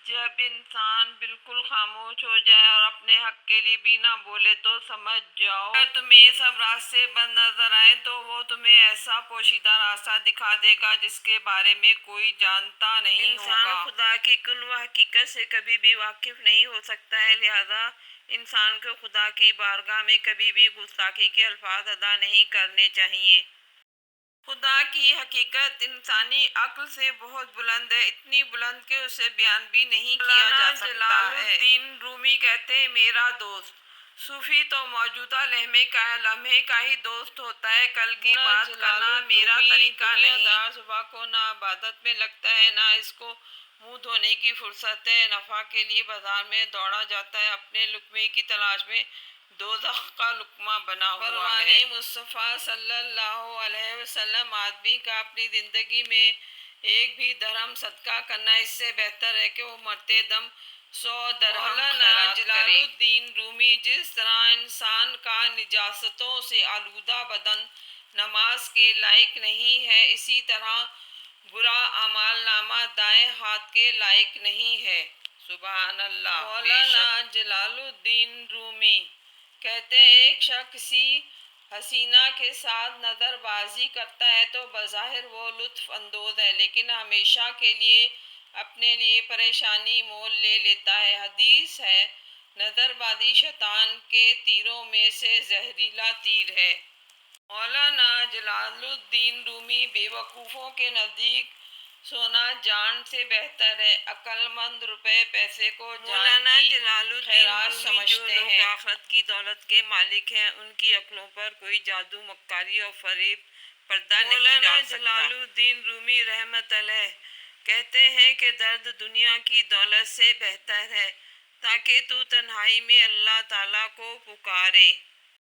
جب انسان بالکل خاموش ہو جائے اور اپنے حق کے لیے بھی نہ بولے تو سمجھ جاؤ اگر تمہیں یہ سب راستے بند نظر آئیں تو وہ تمہیں ایسا پوشیدہ راستہ دکھا دے گا جس کے بارے میں کوئی جانتا نہیں ہوگا۔ انسان خدا کی کن و حقیقت سے کبھی بھی واقف نہیں ہو سکتا ہے، لہذا انسان کو خدا کی بارگاہ میں کبھی بھی گستاخی کے الفاظ ادا نہیں کرنے چاہیے۔ خدا کی حقیقت انسانی عقل سے بہت بلند ہے، اتنی بلند کہ اسے بیان بھی نہیں کیا جا سکتا ہے۔ جلال الدین رومی کہتے ہیں، میرا دوست صوفی تو موجودہ لمحے کا ہی دوست ہوتا ہے، کل کی بات کرنا میرا طریقہ نہیں۔ دنیا دار صبح کو نہ عبادت میں لگتا ہے نہ اس کو منہ دھونے کی فرصت ہے، نفع کے لیے بازار میں دوڑا جاتا ہے، اپنے لقمے کی تلاش میں دوزخ کا لقمہ بنا ہوا ہے۔ فرمان مصطفیٰ صلی اللہ علیہ وسلم آدمی کا اپنی زندگی میں ایک بھی درہم صدقہ کرنا اس سے بہتر ہے کہ وہ مرتے دم 100 درہم خیرات کرے۔ جلال الدین رومی جس طرح انسان کا نجاستوں سے آلودہ بدن نماز کے لائق نہیں ہے، اسی طرح برا اعمال نامہ دائیں ہاتھ کے لائق نہیں ہے۔ سبحان اللہ۔ مولانا جلال الدین رومی کہتے ہیں، ایک شخص کسی حسینہ کے ساتھ نظر بازی کرتا ہے تو بظاہر وہ لطف اندوز ہے، لیکن ہمیشہ کے لیے اپنے لیے پریشانی مول لے لیتا ہے۔ حدیث ہے، نظر بازی شیطان کے تیروں میں سے زہریلا تیر ہے۔ مولانا جلال الدین رومی بے وقوفوں کے نزدیک سونا جان سے بہتر ہے، عقل مند روپے پیسے کو جان کی خیرات سمجھتے ہیں۔ جو لوگ آخرت کی دولت کے مالک ہیں، ان کی عقلوں پر کوئی جادو، مکاری اور فریب پردہ نہیں ڈال سکتا۔ مولانا جلال الدین رومی رحمت علیہ کہتے ہیں کہ درد دنیا کی دولت سے بہتر ہے، تاکہ تو تنہائی میں اللہ تعالیٰ کو پکارے۔